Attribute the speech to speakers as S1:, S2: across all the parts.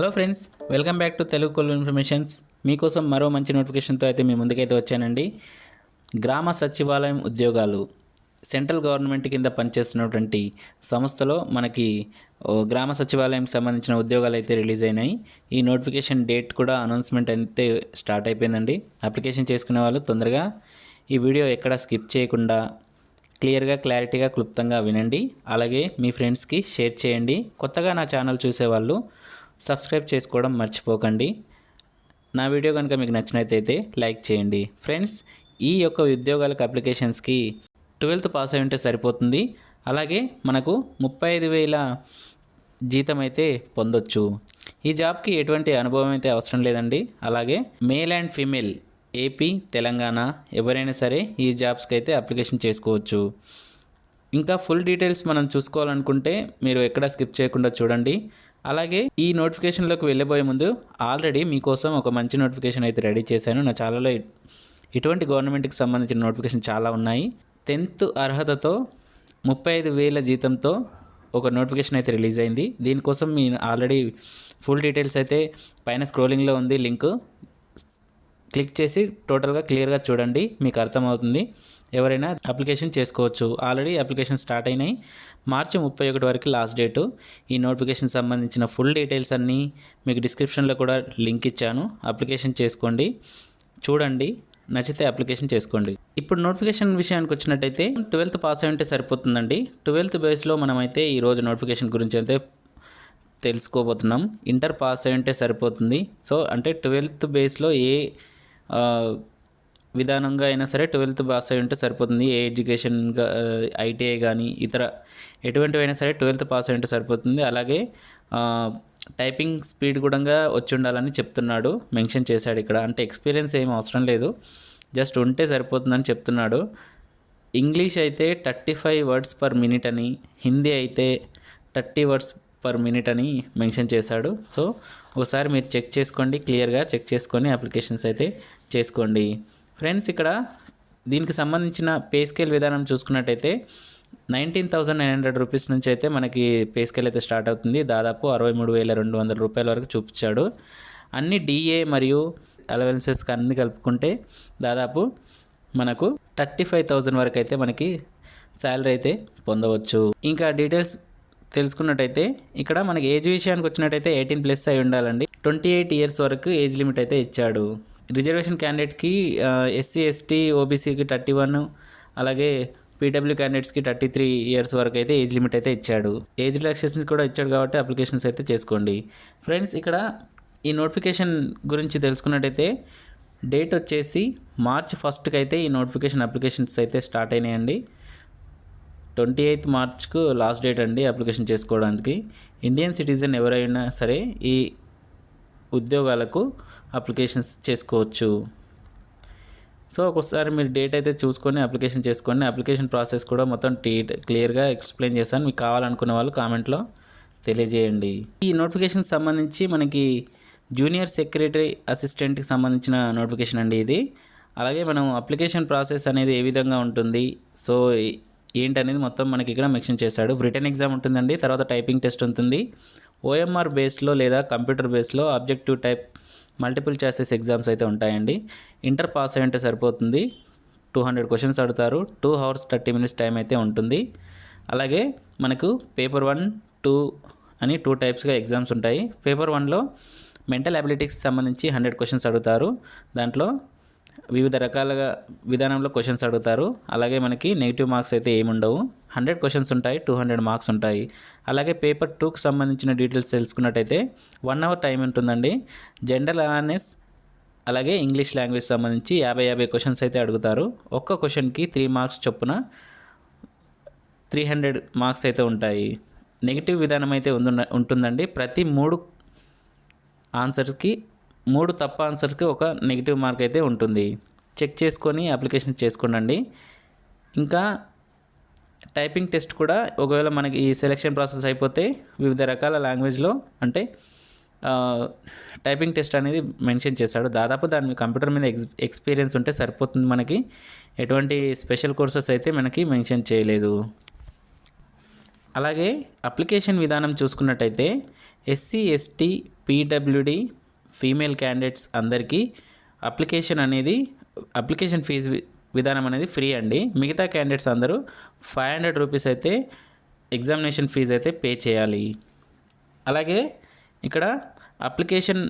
S1: Hello friends, welcome back to Telugu కొలు informations. మీకోసం మరో మంచి నోటిఫికేషన్తో అయితే మీ ముందుకైతే వచ్చానండి. గ్రామ సచివాలయం ఉద్యోగాలు సెంట్రల్ గవర్నమెంట్ కింద పనిచేస్తున్నటువంటి సంస్థలో మనకి గ్రామ సచివాలయంకి సంబంధించిన ఉద్యోగాలు అయితే రిలీజ్ అయినాయి. ఈ నోటిఫికేషన్ డేట్ కూడా అనౌన్స్మెంట్ అయితే స్టార్ట్ అయిపోయిందండి. అప్లికేషన్ చేసుకునే వాళ్ళు తొందరగా ఈ వీడియో ఎక్కడ స్కిప్ చేయకుండా క్లారిటీగా క్లుప్తంగా వినండి. అలాగే మీ ఫ్రెండ్స్కి షేర్ చేయండి. కొత్తగా నా ఛానల్ చూసేవాళ్ళు సబ్స్క్రైబ్ చేసుకోవడం మర్చిపోకండి. నా వీడియో కనుక మీకు నచ్చినట్లయితే లైక్ చేయండి. ఫ్రెండ్స్, ఈ యొక్క ఉద్యోగాలకు అప్లికేషన్స్కి 12th పాస్ అయి ఉంటే సరిపోతుంది. అలాగే మనకు 35,000 జీతం అయితే పొందొచ్చు. ఈ జాబ్కి ఎటువంటి అనుభవం అయితే అవసరం లేదండి. అలాగే male and female AP, Telangana ఎవరైనా సరే ఈ జాబ్స్కి అయితే అప్లికేషన్ చేసుకోవచ్చు. ఇంకా ఫుల్ డీటెయిల్స్ మనం చూసుకోవాలనుకుంటే మీరు ఎక్కడ స్కిప్ చేయకుండా చూడండి. అలాగే ఈ నోటిఫికేషన్లోకి వెళ్ళబోయే ముందు ఆల్రెడీ మీకోసం ఒక మంచి నోటిఫికేషన్ అయితే రెడీ చేశాను. నా ఛానల్లో ఇటువంటి గవర్నమెంట్కి సంబంధించిన నోటిఫికేషన్ చాలా ఉన్నాయి. 10th అర్హతతో 35,000 జీతంతో ఒక నోటిఫికేషన్ అయితే రిలీజ్ అయింది. దీనికోసం మీ ఆల్రెడీ ఫుల్ డీటెయిల్స్ అయితే పైన స్క్రోలింగ్లో ఉంది, లింక్ క్లిక్ చేసి టోటల్గా క్లియర్గా చూడండి, మీకు అర్థమవుతుంది. ఎవరైనా అప్లికేషన్ చేసుకోవచ్చు. ఆల్రెడీ అప్లికేషన్ స్టార్ట్ అయినాయి. మార్చి 31 వరకు లాస్ట్ డేటు. ఈ నోటిఫికేషన్ సంబంధించిన ఫుల్ డీటెయిల్స్ అన్నీ మీకు డిస్క్రిప్షన్లో కూడా లింక్ ఇచ్చాను. అప్లికేషన్ చేసుకోండి, చూడండి, నచ్చితే అప్లికేషన్ చేసుకోండి. ఇప్పుడు నోటిఫికేషన్ విషయానికి వచ్చినట్టయితే 12th పాస్ అయి ఉంటే సరిపోతుందండి. 12th బేస్లో మనమైతే ఈరోజు నోటిఫికేషన్ గురించి అయితే తెలుసుకోబోతున్నాం. ఇంటర్ పాస్ అయి ఉంటే సరిపోతుంది. సో అంటే 12th బేస్లో ఏ విధానంగా అయినా సరే 12th పాస్ అయి ఉంటే సరిపోతుంది. ఏ ఎడ్యుకేషన్గా ఐటీఐ కానీ ఇతర ఎటువంటివైనా సరే 12th పాస్ అయి ఉంటే సరిపోతుంది. అలాగే టైపింగ్ స్పీడ్ కూడా వచ్చి ఉండాలని చెప్తున్నాడు, మెన్షన్ చేశాడు ఇక్కడ. అంటే ఎక్స్పీరియన్స్ ఏం అవసరం లేదు, జస్ట్ ఉంటే సరిపోతుందని చెప్తున్నాడు. ఇంగ్లీష్ అయితే 35 words per minute అని, హిందీ అయితే 30 words per minute అని మెన్షన్ చేశాడు. సో ఒకసారి మీరు చెక్ చేసుకోండి, క్లియర్గా చెక్ చేసుకొని అప్లికేషన్స్ అయితే చేసుకోండి. ఫ్రెండ్స్, ఇక్కడ దీనికి సంబంధించిన పే స్కేల్ విధానం చూసుకున్నట్టయితే 19,900 రూపీస్ నుంచి అయితే మనకి పే స్కేల్ అయితే స్టార్ట్ అవుతుంది. దాదాపు 63,200 రూపాయల వరకు చూపించాడు. అన్ని డిఏ మరియు అలవెన్సెస్కి అన్ని కలుపుకుంటే దాదాపు మనకు 35,000 వరకు అయితే మనకి శాలరీ అయితే పొందవచ్చు. ఇంకా డీటెయిల్స్ తెలుసుకున్నట్టయితే ఇక్కడ మనకి ఏజ్ విషయానికి వచ్చినట్టయితే 18+ అయి ఉండాలండి. 28 years వరకు ఏజ్ లిమిట్ అయితే ఇచ్చాడు. రిజర్వేషన్ క్యాండిడేట్కి ఎస్సీ, ఎస్టీ, ఓబీసీకి 31, అలాగే పీడబ్ల్యూ క్యాండిడేట్స్కి 33 years వరకు అయితే ఏజ్ లిమిట్ అయితే ఇచ్చాడు. ఏజ్ రిలాక్సేషన్స్ కూడా ఇచ్చాడు కాబట్టి అప్లికేషన్స్ అయితే చేసుకోండి. ఫ్రెండ్స్, ఇక్కడ ఈ నోటిఫికేషన్ గురించి తెలుసుకున్నట్టయితే డేట్ వచ్చేసి March 1st అయితే ఈ నోటిఫికేషన్ అప్లికేషన్స్ అయితే స్టార్ట్ అయినాయండి. 28th March లాస్ట్ డేట్ అండి అప్లికేషన్ చేసుకోవడానికి. ఇండియన్ సిటిజన్ ఎవరైనా సరే ఈ ఉద్యోగాలకు అప్లికేషన్స్ చేసుకోవచ్చు. సో ఒకసారి మీరు డేట్ అయితే చూసుకొని అప్లికేషన్ చేసుకోండి. అప్లికేషన్ ప్రాసెస్ కూడా మొత్తం క్లియర్గా ఎక్స్ప్లెయిన్ చేశాను. మీకు కావాలనుకునే వాళ్ళు కామెంట్లో తెలియజేయండి. ఈ నోటిఫికేషన్ సంబంధించి మనకి జూనియర్ సెక్రటరీ అసిస్టెంట్కి సంబంధించిన నోటిఫికేషన్ అండి ఇది. అలాగే మనం అప్లికేషన్ ప్రాసెస్ అనేది ఏ విధంగా ఉంటుంది, సో ఏంటనేది మొత్తం మనకి ఇక్కడ మెన్షన్ చేశాడు. రిటన్ ఎగ్జామ్ ఉంటుందండి, తర్వాత టైపింగ్ టెస్ట్ ఉంటుంది. ఓఎంఆర్ బేస్లో లేదా కంప్యూటర్ బేస్లో objective type multiple choices exams అయితే ఉంటాయండి. ఇంటర్ పాస్ అయి ఉంటే సరిపోతుంది. 200 questions అడుగుతారు. 2 hours 30 minutes టైం అయితే ఉంటుంది. అలాగే మనకు పేపర్ 1, 2 అని 2 typesగా ఎగ్జామ్స్ ఉంటాయి. పేపర్ 1లో మెంటల్ అబిలిటీస్కి సంబంధించి 100 questions అడుగుతారు. దాంట్లో వివిధ రకాలుగా విధానంలో క్వశ్చన్స్ అడుగుతారు. అలాగే మనకి నెగిటివ్ మార్క్స్ అయితే ఏముండవు. 100 questions ఉంటాయి, 200 marks ఉంటాయి. అలాగే పేపర్ 2కి సంబంధించిన డీటెయిల్స్ తెలుసుకున్నట్టయితే 1 hour టైం ఉంటుందండి. జనరల్ అవేర్నెస్ అలాగే ఇంగ్లీష్ లాంగ్వేజ్ సంబంధించి 50 questions అయితే అడుగుతారు. ఒక్క క్వశ్చన్కి 3 marks చొప్పున 300 marks అయితే ఉంటాయి. నెగిటివ్ విధానం అయితే ఉంటుందండి. ప్రతి 3 ఆన్సర్స్కి 3 తప్పు ఆన్సర్స్కి ఒక నెగిటివ్ మార్క్ అయితే ఉంటుంది. చెక్ చేసుకొని అప్లికేషన్ చేసుకోండి. ఇంకా టైపింగ్ టెస్ట్ కూడా ఒకవేళ మనకి ఈ సెలెక్షన్ ప్రాసెస్ అయిపోతే వివిధ రకాల లాంగ్వేజ్లో అంటే టైపింగ్ టెస్ట్ అనేది మెన్షన్ చేశాడు. దాదాపు దాని కంప్యూటర్ మీద ఎక్స్పీరియన్స్ ఉంటే సరిపోతుంది. మనకి ఎటువంటి స్పెషల్ కోర్సెస్ అయితే మనకి మెన్షన్ చేయలేదు. అలాగే అప్లికేషన్ విధానం చూసుకున్నట్టయితే SC ST PWD female candidates అందరికీ అప్లికేషన్ ఫీజు విధానం అనేది ఫ్రీ అండి. మిగతా క్యాండిడేట్స్ అందరూ 500 రూపీస్ అయితే ఎగ్జామినేషన్ ఫీజు అయితే పే చేయాలి. అలాగే ఇక్కడ అప్లికేషన్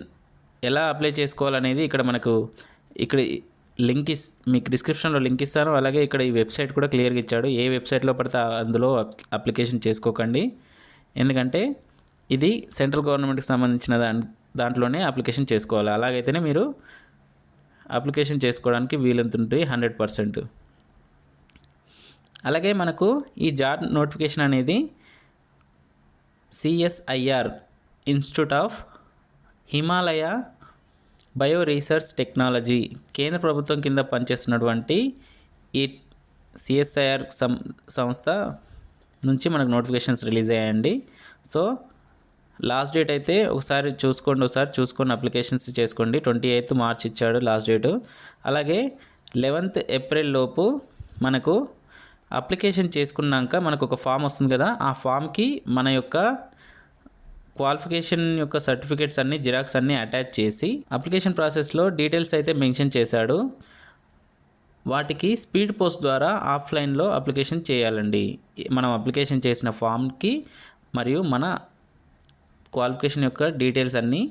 S1: ఎలా అప్లై చేసుకోవాలనేది ఇక్కడ మీకు డిస్క్రిప్షన్లో లింక్ ఇస్తాను. అలాగే ఇక్కడ ఈ వెబ్సైట్ కూడా క్లియర్గా ఇచ్చాడు. ఏ వెబ్సైట్లో పడితే అందులో అప్లికేషన్ చేసుకోకండి, ఎందుకంటే ఇది సెంట్రల్ గవర్నమెంట్కి సంబంధించిన దాంట్లోనే అప్లికేషన్ చేసుకోవాలి. అలాగైతేనే మీరు అప్లికేషన్ చేసుకోవడానికి వీలుంటుంది 100%. అలాగే మనకు ఈ జాబ్ నోటిఫికేషన్ అనేది CSIR institute of Himalaya bio research technology కేంద్ర ప్రభుత్వం కింద పనిచేస్తున్నటువంటి ఈ CSIR సంస్థ నుంచి మనకు నోటిఫికేషన్స్ రిలీజ్ అయ్యాయండి. సో లాస్ట్ డేట్ అయితే ఒకసారి చూసుకొని అప్లికేషన్స్ చేసుకోండి. 28 మార్చ్ ఇచ్చాడు లాస్ట్ డేటు. అలాగే 11th ఏప్రిల్ లోపు మనకు అప్లికేషన్ చేసుకున్నాక మనకు ఒక ఫామ్ వస్తుంది కదా, ఆ ఫామ్కి మన యొక్క క్వాలిఫికేషన్ యొక్క సర్టిఫికేట్స్ అన్నీ జిరాక్స్ అన్నీ అటాచ్ చేసి అప్లికేషన్ ప్రాసెస్లో డీటెయిల్స్ అయితే మెన్షన్ చేశాడు. వాటికి స్పీడ్ పోస్ట్ ద్వారా ఆఫ్లైన్లో అప్లికేషన్ చేయాలండి. మనం అప్లికేషన్ చేసిన ఫామ్కి మరియు మన క్వాలిఫికేషన్ యొక్క డీటెయిల్స్ అన్నీ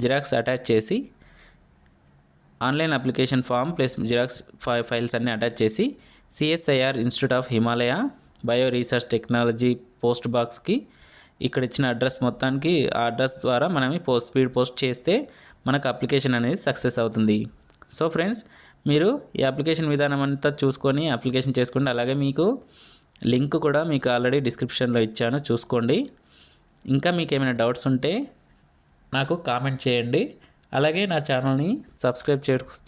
S1: జిరాక్స్ అటాచ్ చేసి online application form plus xerox files అన్నీ అటాచ్ చేసి CSIR institute of Himalaya bio research technology post బాక్స్కి ఇక్కడ ఇచ్చిన అడ్రస్ మొత్తానికి ఆ అడ్రస్ ద్వారా మనం స్పీడ్ పోస్ట్ చేస్తే మనకు అప్లికేషన్ అనేది సక్సెస్ అవుతుంది. సో ఫ్రెండ్స్, మీరు ఈ అప్లికేషన్ విధానం అంతా చూసుకొని అప్లికేషన్ చేసుకోండి. అలాగే మీకు లింక్ కూడా మీకు ఆల్రెడీ డిస్క్రిప్షన్లో ఇచ్చాను, చూసుకోండి. ఇంకా మీకు ఏమైనా డౌట్స్ ఉంటే నాకు కామెంట్ చేయండి. అలాగే నా ఛానల్ని సబ్స్క్రైబ్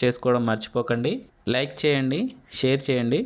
S1: చేసుకోవడం మర్చిపోకండి. లైక్ చేయండి, షేర్ చేయండి.